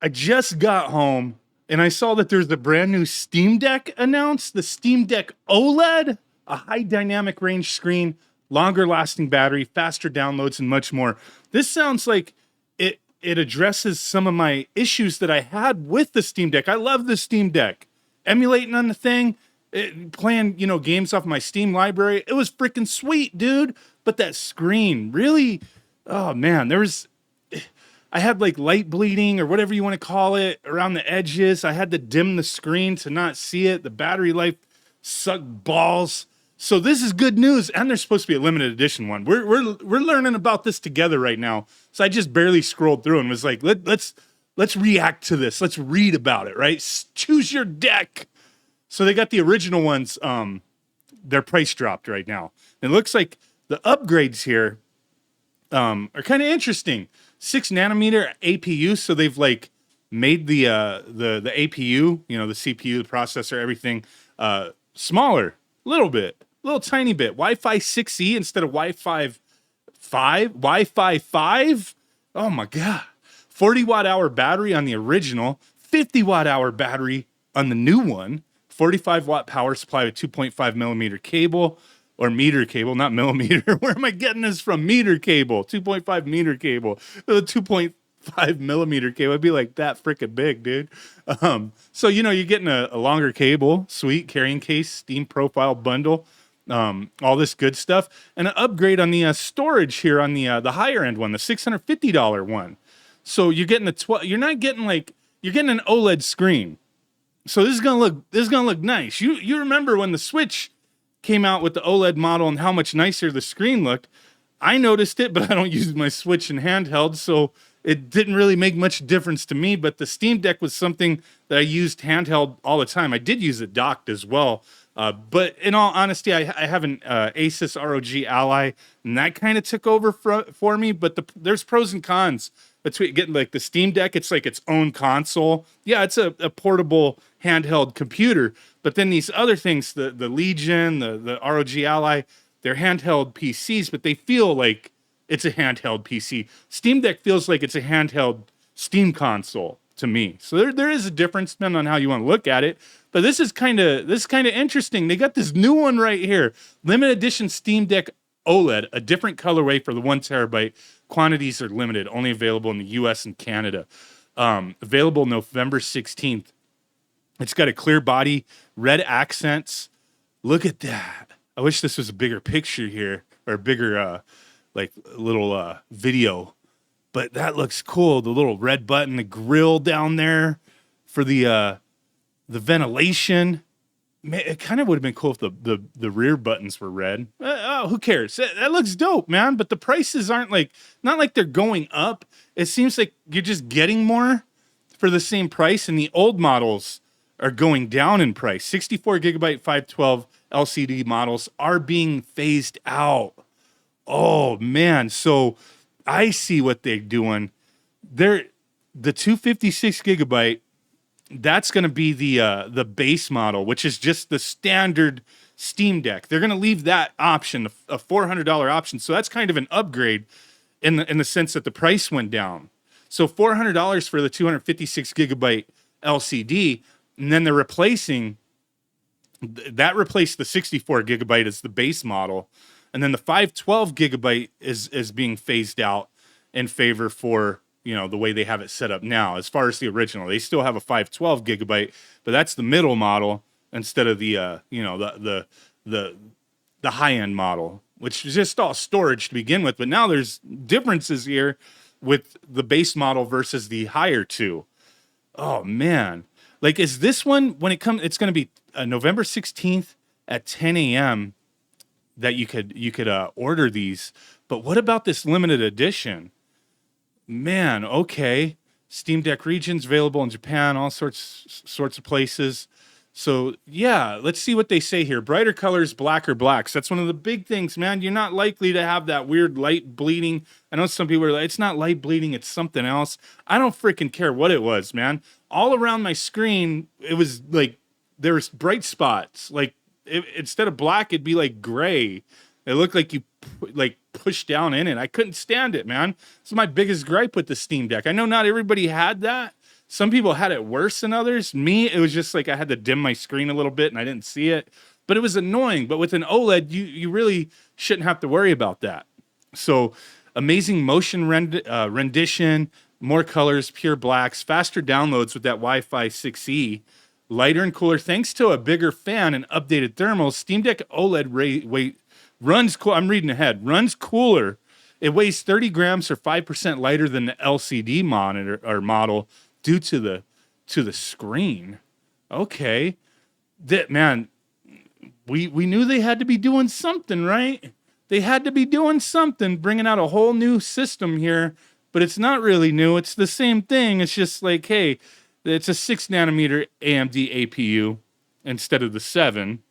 I just got home and I saw that there's a brand new Steam Deck announced, the Steam Deck OLED, a high dynamic range screen, longer lasting battery, faster downloads, and much more. This sounds like it addresses some of my issues that I had with the Steam Deck. I love the Steam Deck. Emulating on the thing, playing, games off my Steam library. It was freaking sweet, dude. But that screen really, oh man, I had like light bleeding or whatever you want to call it around the edges. I had to dim the screen to not see it. The battery life sucked balls. So this is good news, and there's supposed to be a limited edition one. We're learning about this together right now. So I just barely scrolled through and was like, let's react to this. Let's read about it, right? Choose your deck. So they got the original ones. Their price dropped right now. It looks like the upgrades here are kind of interesting. 6 nanometer APU, so they've like made the APU, the CPU, the processor, everything smaller, little tiny bit. Wi-Fi 6E instead of Wi-Fi 5. Wi-Fi 5. Oh my god. 40 watt hour battery on the original, 50 watt hour battery on the new one. 45 watt power supply with 2.5 millimeter cable. Or meter cable, not millimeter. Where am I getting this from? Meter cable, 2.5 meter cable, 2.5 millimeter cable. It'd be like that freaking big, dude. So, you're getting a longer cable, sweet carrying case, Steam profile bundle, all this good stuff, and an upgrade on the storage here on the higher end one, the $650 one. So you're getting you're not getting you're getting an OLED screen. So this is gonna look nice. You remember when the Switch came out with the OLED model and how much nicer the screen looked. I noticed it, but I don't use my Switch in handheld, so it didn't really make much difference to me. But the Steam Deck was something that I used handheld all the time. I did use it docked as well. But in all honesty, I have an Asus ROG Ally, and that kind of took over for me. But there's pros and cons between getting like the Steam Deck. It's like its own console. Yeah, it's a portable handheld computer. But then these other things, the Legion, the ROG Ally, they're handheld PCs, but they feel like it's a handheld PC. Steam Deck feels like it's a handheld Steam console to me. So there is a difference depending on how you want to look at it. But this is kind of interesting. They got this new one right here, limited edition Steam Deck OLED, a different colorway for the 1 terabyte. Quantities are limited, only available in the U.S. and Canada. Available November 16th. It's got a clear body, red accents. Look at that. I wish this was a bigger picture here, or a bigger, little video. But that looks cool. The little red button, the grill down there for the ventilation. Man, it kind of would have been cool if the rear buttons were red. Who cares? That looks dope, man. But the prices aren't not like they're going up. It seems like you're just getting more for the same price, and the old models are going down in price. 64 gigabyte 512 LCD models are being phased out. Oh man, so I see what they're doing. The 256 gigabyte, that's going to be the base model, which is just the standard Steam Deck. They're going to leave that option, a $400 option. So that's kind of an upgrade in the sense that the price went down. So $400 for the 256 gigabyte LCD. And then they're replaced the 64 gigabyte as the base model. And then the 512 gigabyte is being phased out in favor for, the way they have it set up now. As far as the original, they still have a 512 gigabyte, but that's the middle model instead of the high end model, which is just all storage to begin with. But now there's differences here with the base model versus the higher two. Oh man. Is this one, when it comes, it's going to be November 16th at 10 a.m. that you could order these. But what about this limited edition? Man, okay. Steam Deck regions available in Japan, all sorts of places. So yeah, let's see what they say here. Brighter colors, blacker blacks. That's one of the big things, man. You're not likely to have that weird light bleeding. I know some people are like, it's not light bleeding, it's something else. I don't freaking care what it was, man. All around my screen, it was like there was bright spots. Instead of black, it'd be like gray. It looked like you pushed down in it. I couldn't stand it, man. It's my biggest gripe with the Steam Deck. I know not everybody had that, Some people had it worse than others. Me, it was just like I had to dim my screen a little bit and I didn't see it, but it was annoying. But with an OLED, you really shouldn't have to worry about that. So amazing motion rendition, more colors, pure blacks, faster downloads with that Wi-Fi 6E, lighter and cooler thanks to a bigger fan and updated thermals. Steam Deck OLED runs cool. I'm reading ahead. Runs cooler. It weighs 30 grams or 5% lighter than the LCD monitor or model due to the screen. Okay, man, we knew they had to be doing something, right? They had to be doing something, bringing out a whole new system here, but it's not really new. It's the same thing. It's just like, hey, it's a 6 nanometer AMD APU instead of the 7,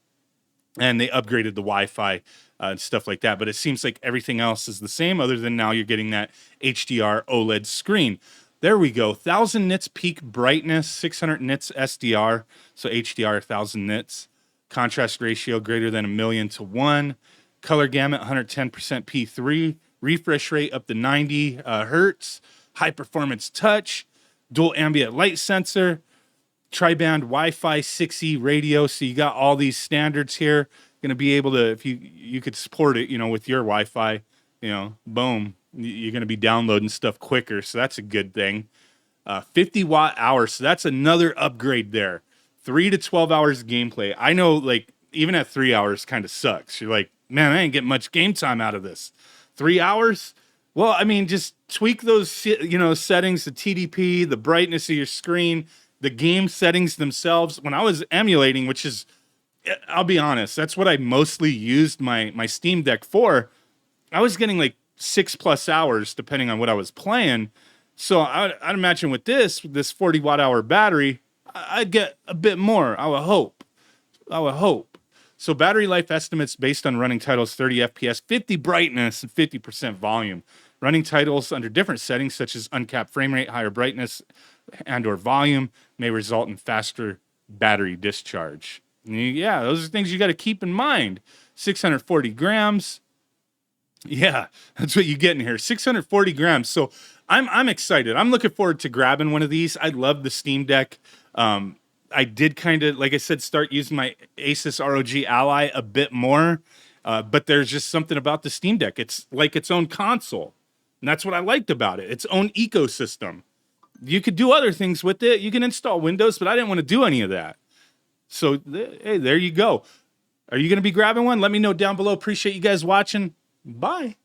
and they upgraded the Wi-Fi and stuff like that. But it seems like everything else is the same, other than now you're getting that HDR OLED screen. There we go. 1000 nits peak brightness, 600 nits SDR, so HDR 1000 nits. Contrast ratio greater than 1,000,000 to 1. Color gamut 110% P3. Refresh rate up to 90 hertz. High performance touch. Dual ambient light sensor. Tri-band Wi-Fi 6E radio. So you got all these standards here. Going to be able to, if you could support it, with your Wi-Fi, boom, you're going to be downloading stuff quicker. So that's a good thing. 50 watt hours. So that's another upgrade there. 3 to 12 hours of gameplay. I know, like, even at 3 hours kind of sucks. You're like, man, I ain't getting much game time out of this. 3 hours? Well, I mean, just tweak those, settings, the TDP, the brightness of your screen, the game settings themselves. When I was emulating, which is, I'll be honest, that's what I mostly used my Steam Deck for. I was getting like 6+ hours depending on what I was playing. So I'd imagine with this 40 watt hour battery, I'd get a bit more. I would hope. So battery life estimates based on running titles 30 FPS, 50 brightness, and 50% volume. Running titles under different settings such as uncapped frame rate, higher brightness, and or volume may result in faster battery discharge. Yeah, those are things you got to keep in mind. 640 grams. Yeah, that's what you get in here. 640 grams. So I'm excited. I'm looking forward to grabbing one of these. I love the Steam Deck. I did kind of, like I said, start using my Asus ROG Ally a bit more. But there's just something about the Steam Deck. It's like its own console. And that's what I liked about it. Its own ecosystem. You could do other things with it. You can install Windows, but I didn't want to do any of that. So, hey, there you go. Are you going to be grabbing one? Let me know down below. Appreciate you guys watching. Bye.